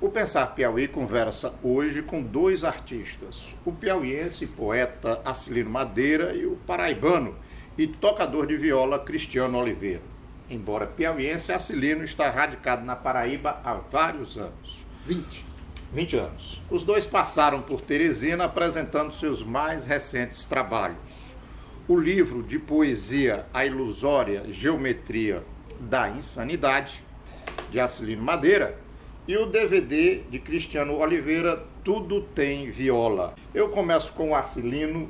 O Pensar Piauí conversa hoje com dois artistas, o piauiense e poeta Acilino Madeira e o paraibano e tocador de viola Cristiano Oliveira. Embora piauiense, Acilino está radicado na Paraíba há vários anos. 20 anos. Os dois passaram por Teresina apresentando seus mais recentes trabalhos. O livro de poesia A Ilusória Geometria da Insanidade, de Acilino Madeira, e o DVD de Cristiano Oliveira, Tudo Tem Viola. Eu começo com o Acilino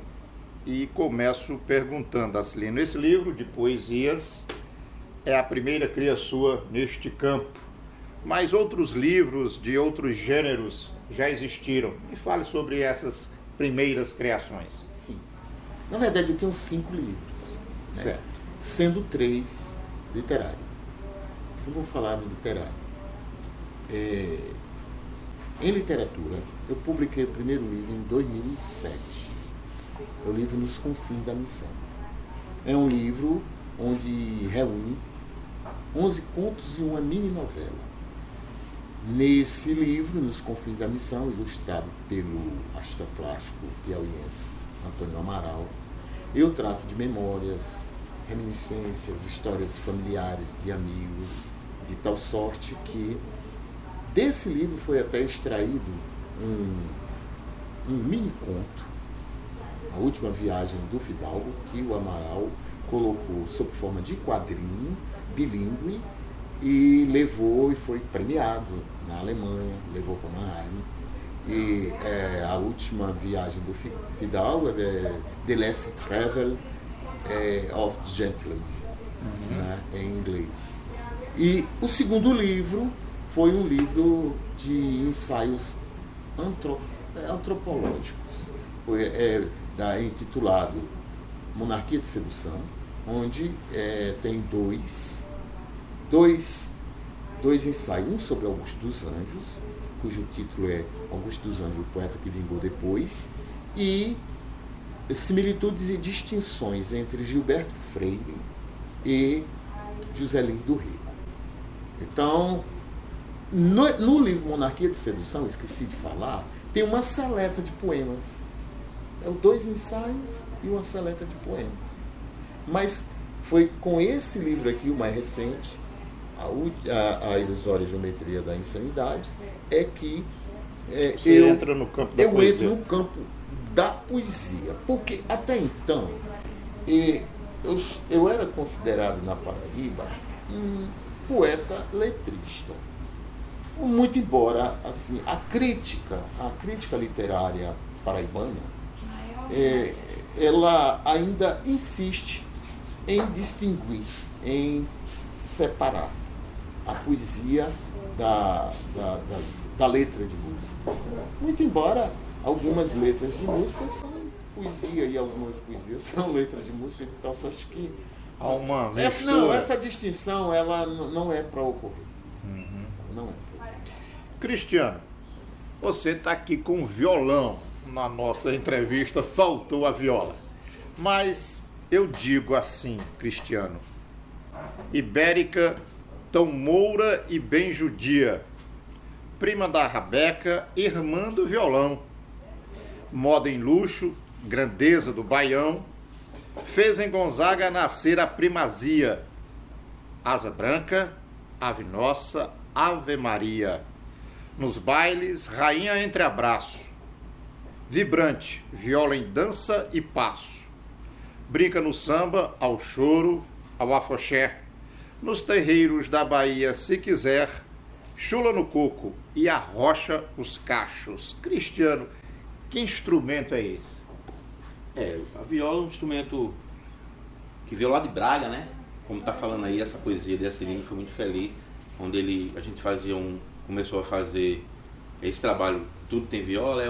e começo perguntando, Acilino, esse livro de poesias é a primeira cria sua neste campo, mas outros livros de outros gêneros já existiram. Me fale sobre essas primeiras criações. Sim. Na verdade, eu tenho 5 livros, né? Certo. Sendo 3 literários. Eu vou falar no literário. Em literatura, eu publiquei o primeiro livro em 2007. É o livro Nos Confins da Missão. É um livro onde reúne 11 contos e uma mini-novela. Nesse livro, Nos Confins da Missão, ilustrado pelo artista plástico piauiense Antônio Amaral, eu trato de memórias, reminiscências, histórias familiares de amigos, de tal sorte que desse livro foi até extraído um mini-conto, A Última Viagem do Fidalgo, que o Amaral colocou sob forma de quadrinho, bilíngue, e levou e foi premiado na Alemanha, levou para Mannheim. E A Última Viagem do Fidalgo é The Last Travel of the Gentleman, né, em inglês. E o segundo livro foi um livro de ensaios antropológicos. Foi intitulado Monarquia de Sedução, onde tem dois ensaios. Um sobre Augusto dos Anjos, cujo título é Augusto dos Anjos, o poeta que vingou depois, e similitudes e distinções entre Gilberto Freire e Juscelino do Rego. Então, no livro Monarquia de Sedução, esqueci de falar, tem uma seleta de poemas. 2 ensaios e uma seleta de poemas. Mas foi com esse livro aqui, o mais recente, A Ilusória Geometria da Insanidade, que eu entro no campo da poesia. Entro no campo da poesia. Porque até então, eu era considerado na Paraíba um poeta letrista. Muito embora assim, a crítica literária paraibana, ela ainda insiste em distinguir, em separar a poesia da letra de música. Muito embora algumas letras de música são poesia e algumas poesias são letras de música, de tal sorte que há uma mistura. Essa distinção ela não é para ocorrer. Não é. Cristiano, você está aqui com violão na nossa entrevista, faltou a viola. Mas eu digo assim, Cristiano, Ibérica, tão moura e bem judia, prima da rabeca, irmã do violão, moda em luxo, grandeza do baião, fez em Gonzaga nascer a primazia, asa branca, ave nossa, ave Maria. Nos bailes, rainha entre abraço, vibrante, viola em dança e passo. Brinca no samba, ao choro, ao afoxé. Nos terreiros da Bahia, se quiser, chula no coco e arrocha os cachos. Cristiano, que instrumento é esse? A viola é um instrumento que veio lá de Braga, né? Como está falando aí, essa poesia de Acilino foi muito feliz, onde a gente começou a fazer esse trabalho, Tudo Tem Viola,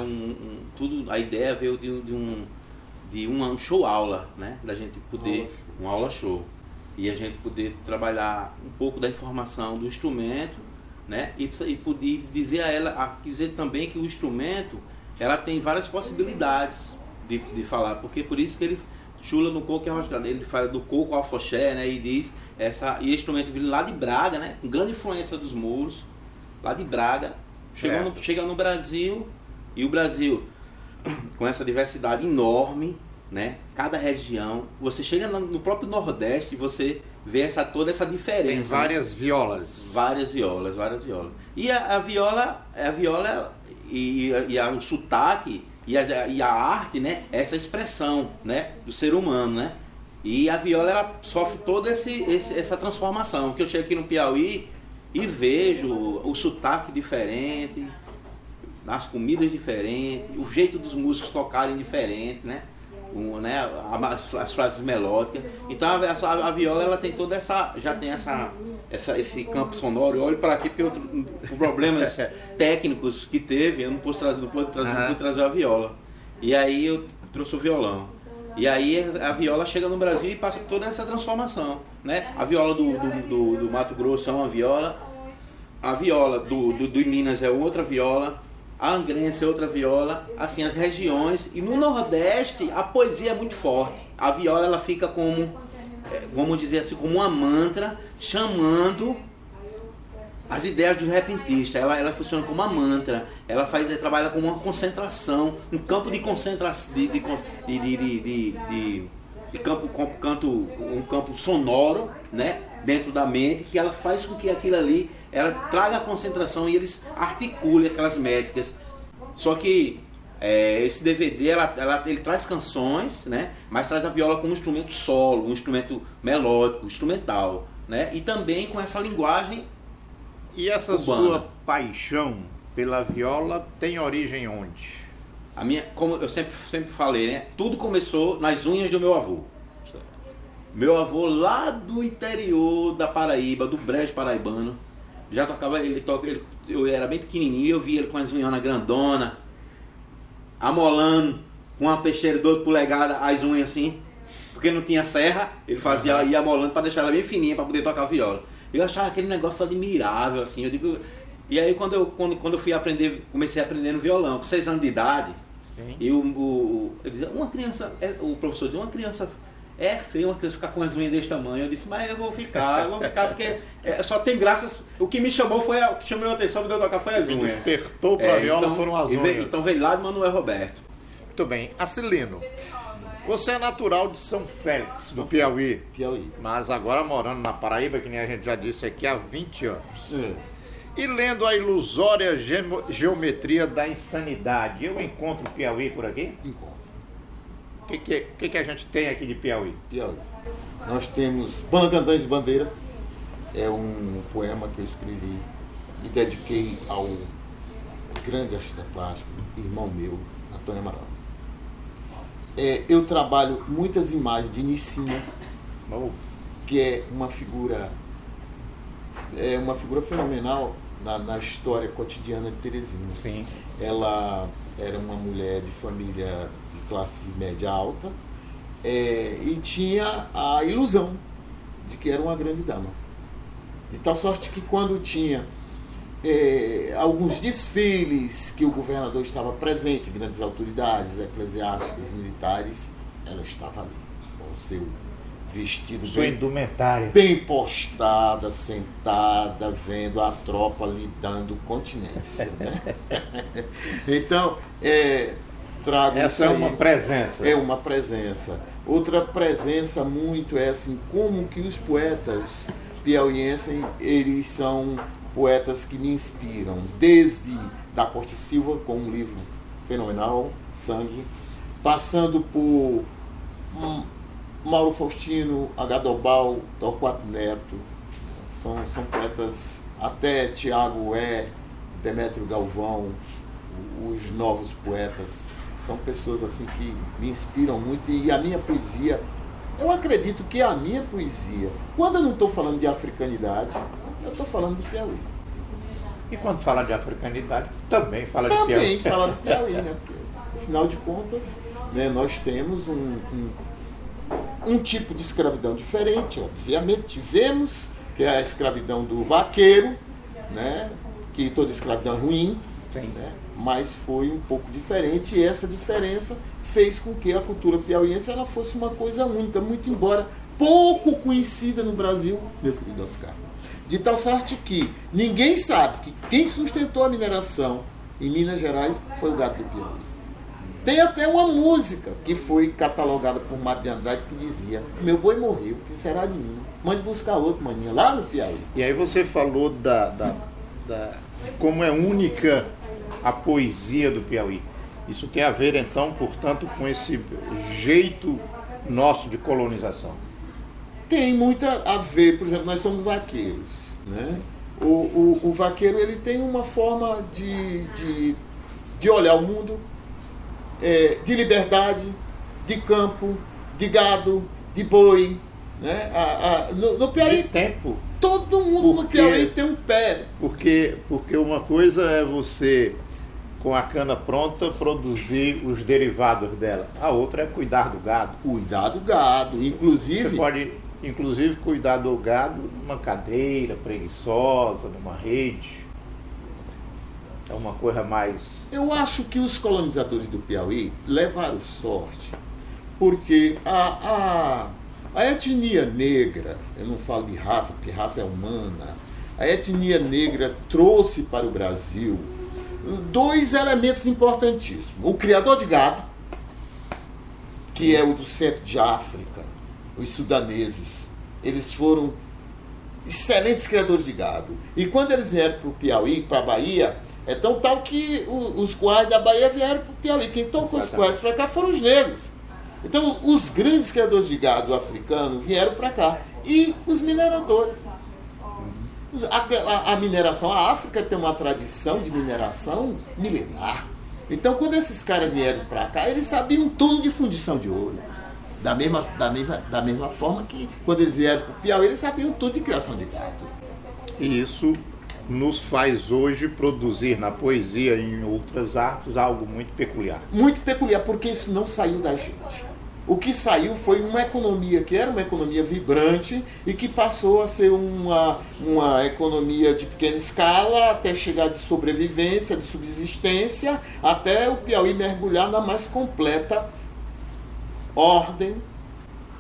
a ideia veio de um show-aula, né? Da gente poder, uma aula show, e a gente poder trabalhar um pouco da informação do instrumento, né? E poder dizer também que o instrumento, ela tem várias possibilidades de falar, porque por isso que ele chula no coco e arrocha, ele fala do coco ao afoxé, né? E diz e instrumento vindo lá de Braga, né? Com grande influência dos mouros, lá de Braga, Chega no Brasil, e o Brasil, com essa diversidade enorme, né? Cada região, você chega no próprio Nordeste, você vê toda essa diferença. Tem várias violas. Várias violas. E a viola o sotaque e a arte, né? Essa expressão, né? Do ser humano, né? E a viola, ela sofre toda essa transformação. Que eu chego aqui no Piauí e vejo o sotaque diferente, as comidas diferentes, o jeito dos músicos tocarem diferente, né? As frases melódicas. Então a viola, ela tem toda já tem esse campo sonoro. Eu olho para aqui porque por problemas técnicos que teve, eu não pude trazer a viola. E aí eu trouxe o violão. E aí a viola chega no Brasil e passa toda essa transformação, né? A viola do Mato Grosso é uma viola, a viola do Minas é outra viola, a angrense é outra viola, assim, as regiões. E no Nordeste a poesia é muito forte. A viola, ela fica como, vamos dizer assim, como uma mantra, chamando as ideias do repentista. Ela funciona como uma mantra. Ela trabalha com uma concentração, um campo de concentração, um campo sonoro, né, dentro da mente, que ela faz com que aquilo ali, ela traga a concentração e eles articulem aquelas métricas. Só que esse DVD, ele traz canções, né, mas traz a viola como um instrumento solo, um instrumento melódico, instrumental, né, e também com essa linguagem. E essa urbana. Sua paixão pela viola tem origem onde? A minha, como eu sempre falei, né, tudo começou nas unhas do meu avô. Meu avô, lá do interior da Paraíba, do Brejo Paraibano, já tocava, eu era bem pequenininho e eu via ele com as unhonas grandona, amolando com uma peixeira de 12 polegadas as unhas assim, porque não tinha serra, ele fazia, ia amolando para deixar ela bem fininha para poder tocar viola. Eu achava aquele negócio admirável, assim, eu digo. E aí quando eu fui aprender, comecei a aprender no violão, com 6 anos de idade, sim. Ele dizia, o professor dizia, uma criança é feio uma criança ficar com as unhas desse tamanho. Eu disse, mas eu vou ficar porque só tem graças. O que me chamou o que chamou a atenção de eu tocar foi as unhas. Despertou para a viola, então, foram as unhas. Então veio lá de Manuel Roberto. Muito bem. Acilino, você é natural de São Félix, do Piauí. Mas agora morando na Paraíba, que nem a gente já disse aqui, há 20 anos. E lendo a ilusória geometria da insanidade, eu encontro o Piauí por aqui? Encontro. O que a gente tem aqui de Piauí? Nós temos Bangandãs de Bandeira, é um poema que eu escrevi e dediquei ao grande artista plástico, irmão meu, Antônio Amaral. Eu trabalho muitas imagens de Nicinha, que é uma figura fenomenal na história cotidiana de Teresina. Sim. Ela era uma mulher de família de classe média alta e tinha a ilusão de que era uma grande dama. De tal sorte que quando tinha alguns desfiles que o governador estava presente, grandes autoridades eclesiásticas, militares, ela estava ali, com o seu vestido bem postada, sentada, vendo a tropa lhe dando continência. Né? Então, trago essa isso é uma aí. presença. É uma presença. Outra presença muito é assim, como que os poetas piauienses, eles são poetas que me inspiram, desde Da Costa Silva, com um livro fenomenal, Sangue, passando por Mauro Faustino, Agadobal, Torquato Neto, são poetas, até Tiago Demétrio Galvão, os novos poetas, são pessoas assim que me inspiram muito. E a minha poesia, eu acredito que a minha poesia, quando eu não estou falando de africanidade, eu estou falando de Piauí. E quando fala de africanidade, também fala de Piauí. Também fala de Piauí, né? Porque, afinal de contas, né, nós temos um tipo de escravidão diferente, obviamente. Tivemos, que é a escravidão do vaqueiro, né? Que toda escravidão é ruim, né? Mas foi um pouco diferente, e essa diferença fez com que a cultura piauiense ela fosse uma coisa única, muito embora pouco conhecida no Brasil, meu querido Oscar. De tal sorte que ninguém sabe que quem sustentou a mineração em Minas Gerais foi o gado do Piauí. Tem até uma música que foi catalogada por Mário de Andrade que dizia: meu boi morreu, o que será de mim? Mande buscar outro, maninha, lá no Piauí. E aí você falou da como é única a poesia do Piauí. Isso tem a ver, então, portanto, com esse jeito nosso de colonização. Tem muito a ver, por exemplo, nós somos vaqueiros, né? O vaqueiro, ele tem uma forma de olhar o mundo, de liberdade, de campo, de gado, de boi, né? No Piauí, de tempo. Todo mundo no Piauí tem um pé. Porque uma coisa é você, com a cana pronta, produzir os derivados dela. A outra é cuidar do gado. Cuidar do gado, inclusive... Você pode, inclusive, cuidar do gado numa cadeira preguiçosa, numa rede. É uma coisa mais... Eu acho que os colonizadores do Piauí levaram sorte, porque a etnia negra, eu não falo de raça, porque raça é humana, a etnia negra trouxe para o Brasil dois elementos importantíssimos. O criador de gado, que é o do centro de África, os sudaneses, eles foram excelentes criadores de gado. E quando eles vieram para o Piauí, para a Bahia, é tão tal que os coais da Bahia vieram para o Piauí. Quem tocou os coais para cá foram os negros. Então, os grandes criadores de gado africanos vieram para cá. E os mineradores. A mineração, a África tem uma tradição de mineração milenar. Então, quando esses caras vieram para cá, eles sabiam tudo de fundição de ouro. Da mesma forma que, quando eles vieram para o Piauí, eles sabiam tudo de criação de gado. E isso nos faz hoje produzir na poesia e em outras artes algo muito peculiar. Muito peculiar, porque isso não saiu da gente. O que saiu foi uma economia que era uma economia vibrante e que passou a ser uma economia de pequena escala até chegar de sobrevivência, de subsistência, até o Piauí mergulhar na mais completa ordem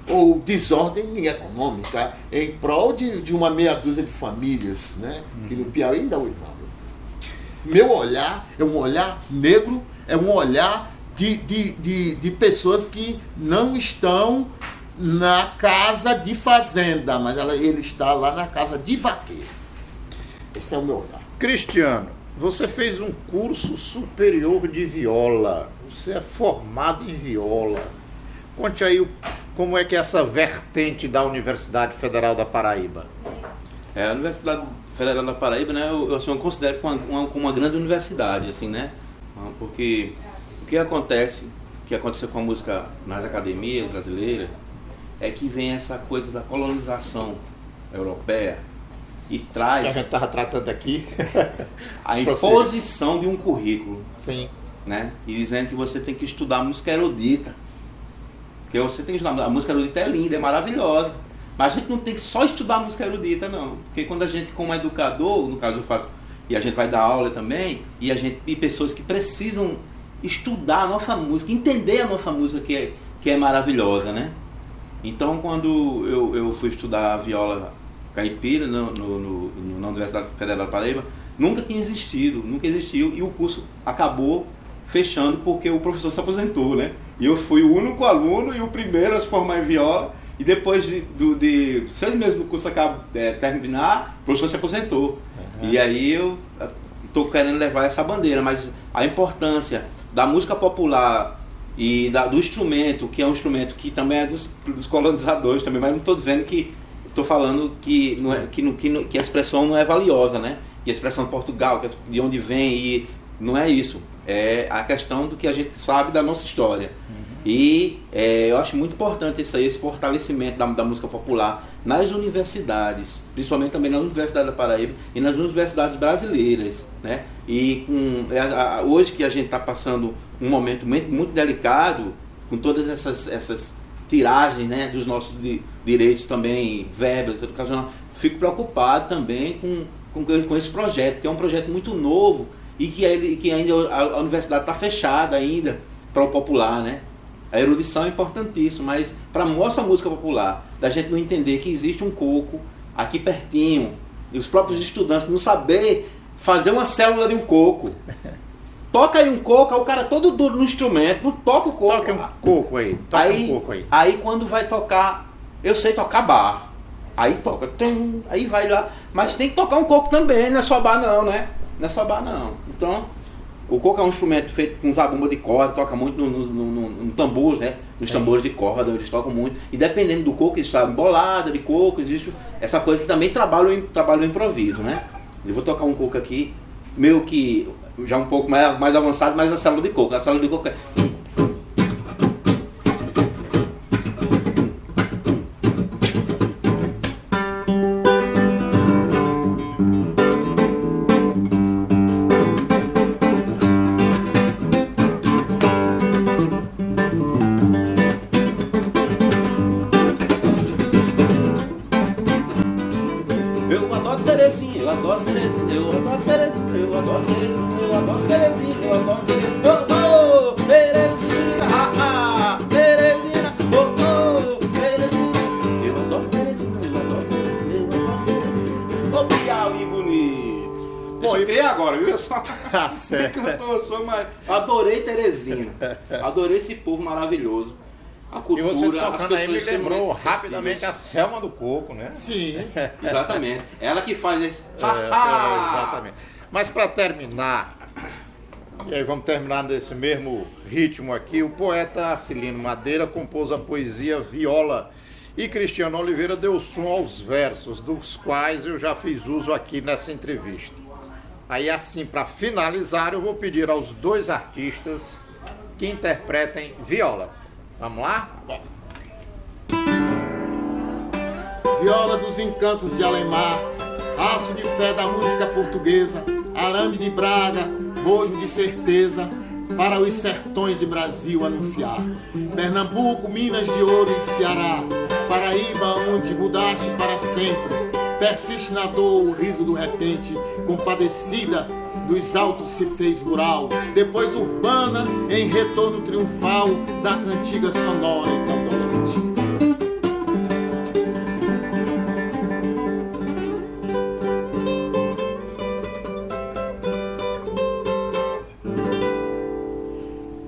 ou desordem econômica em prol de uma meia dúzia de famílias, né? Que no Piauí ainda hoje não. Meu olhar é um olhar negro, é um olhar de pessoas que não estão na casa de fazenda, mas ele está lá na casa de vaqueiro. Esse é o meu olhar. Cristiano, você fez um curso superior de viola. Você é formado em viola. Conte aí como é que é essa vertente da Universidade Federal da Paraíba. A Universidade Federal da Paraíba, né, eu considero como uma grande universidade, assim, né? Porque o que aconteceu com a música nas academias brasileiras, é que vem essa coisa da colonização europeia e traz... A gente estava tratando aqui. a imposição de um currículo. Sim. Né? E dizendo que você tem que estudar música erudita. Porque você tem que estudar... A música erudita é linda, é maravilhosa. Mas a gente não tem que só estudar música erudita, não. Porque quando a gente, como educador, no caso eu faço... E a gente vai dar aula também, e pessoas que precisam estudar a nossa música, entender a nossa música que é maravilhosa, né? Então, quando eu fui estudar a viola caipira na Universidade Federal da Paraíba, nunca existiu, e o curso acabou fechando porque o professor se aposentou, né? E eu fui o único aluno e o primeiro a se formar em viola, e depois de 6 meses do curso terminar, o professor se aposentou. Uhum. E aí eu estou querendo levar essa bandeira, mas a importância da música popular e do instrumento, que é um instrumento que também é dos colonizadores também, mas não estou dizendo que... Estou falando que, não é, que a expressão não é valiosa, né? Que a expressão de Portugal, de onde vem, e não é isso. É a questão do que a gente sabe da nossa história. Uhum. E eu acho muito importante esse fortalecimento da música popular nas universidades, principalmente também na Universidade da Paraíba e nas universidades brasileiras, né? E hoje que a gente está passando um momento muito delicado, com todas essas tiragens, né, dos nossos direitos também, verbas, educacional, fico preocupado também com esse projeto, que é um projeto muito novo e que ainda a universidade está fechada ainda para o popular, né? A erudição é importantíssima, mas para a nossa música popular, da gente não entender que existe um coco aqui pertinho, e os próprios estudantes não saber fazer uma célula de um coco. Toca aí um coco, aí o cara todo duro no instrumento, não toca o coco. Toca um coco aí, toca um coco aí. Aí quando vai tocar, eu sei tocar bar. Aí toca, aí vai lá. Mas tem que tocar um coco também, não é só bar não, né? Não é só bar não. Então, o coco é um instrumento feito com zabumba de corda, toca muito no tambor, né? Nos tambores de corda, eles tocam muito. E dependendo do coco, eles sabem bolada de coco, existe essa coisa que também trabalha o improviso, né? Eu vou tocar um coco aqui, meio que já um pouco mais avançado, mas a célula de coco. A célula de coco é... Tá certo. Mas adorei Teresina. Adorei esse povo maravilhoso. A cultura, e você tocando as aí me lembrou muito rapidamente a Selma do Coco, né? Sim. Exatamente. Ela que faz esse... exatamente. Mas para terminar, e aí vamos terminar nesse mesmo ritmo aqui, o poeta Acilino Madeira compôs a poesia Viola e Cristiano Oliveira deu som aos versos, dos quais eu já fiz uso aqui nessa entrevista. Aí assim, para finalizar, eu vou pedir aos dois artistas que interpretem Viola. Vamos lá? Viola dos encantos de Alemar, aço de fé da música portuguesa, arame de Braga, bojo de certeza, para os sertões de Brasil anunciar. Pernambuco, Minas de Ouro e Ceará, Paraíba onde mudaste para sempre. Persiste na dor o riso do repente, compadecida dos altos se fez rural, depois urbana em retorno triunfal da cantiga sonora e tão dolente.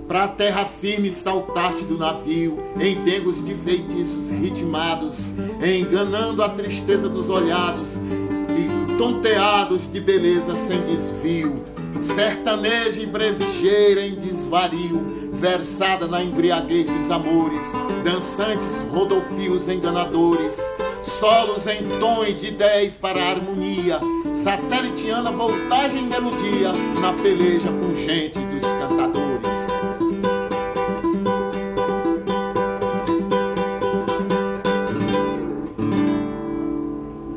Pra terra firme saltaste do navio, em dengos de feitiços ritmados, enganando a tristeza dos olhados e tonteados de beleza sem desvio, sertaneja e brevigeira em desvario, versada na embriaguez dos amores, dançantes rodopios enganadores, solos em tons de 10 para a harmonia, satélitiana voltagem melodia, na peleja pungente dos cantadores.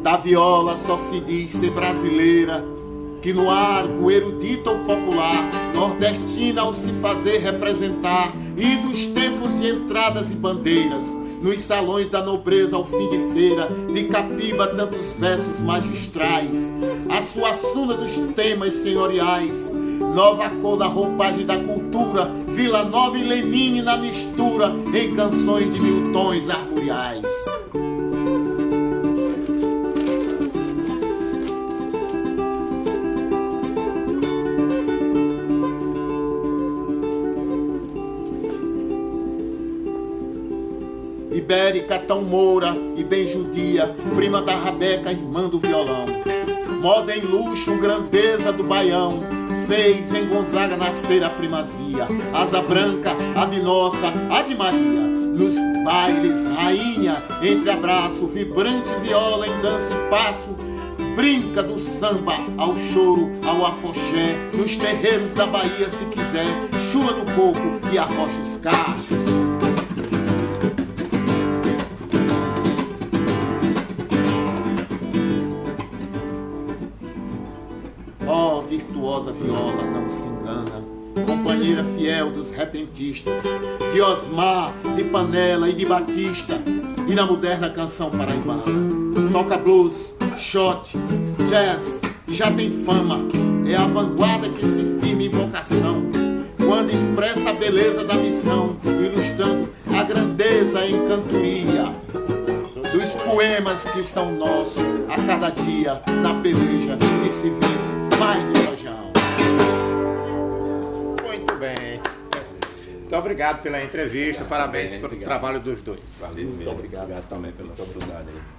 Da viola só se diz ser brasileira, que no arco erudita ou popular, nordestina ao se fazer representar, e dos tempos de entradas e bandeiras, nos salões da nobreza ao fim de feira, de Capiba tantos versos magistrais, a Suassuna dos temas senhoriais, nova cor da roupagem da cultura, Vila Nova e Lenine na mistura, em canções de 1000 tons armoriais. Ibérica tão moura e bem judia, prima da rabeca, irmã do violão. Moda em luxo, grandeza do baião, fez em Gonzaga nascer a primazia. Asa branca, ave nossa, ave Maria, nos bailes, rainha, entre abraço, vibrante viola em dança e passo, brinca do samba ao choro, ao afoxé, nos terreiros da Bahia se quiser, chula no coco e arrocha os cachos. Virtuosa viola, não se engana, companheira fiel dos repentistas, de Osmar, de Panela e de Batista, e na moderna canção paraibana. Toca blues, shot, jazz, e já tem fama, é a vanguarda que se firma em vocação, quando expressa a beleza da missão, ilustrando a grandeza em cantoria dos poemas que são nossos a cada dia. dia na peleja e se vê mais um rojão. Muito bem. Muito obrigado pela entrevista, parabéns pelo trabalho dos dois. Valeu, Muito obrigado. Obrigado também pela oportunidade aí.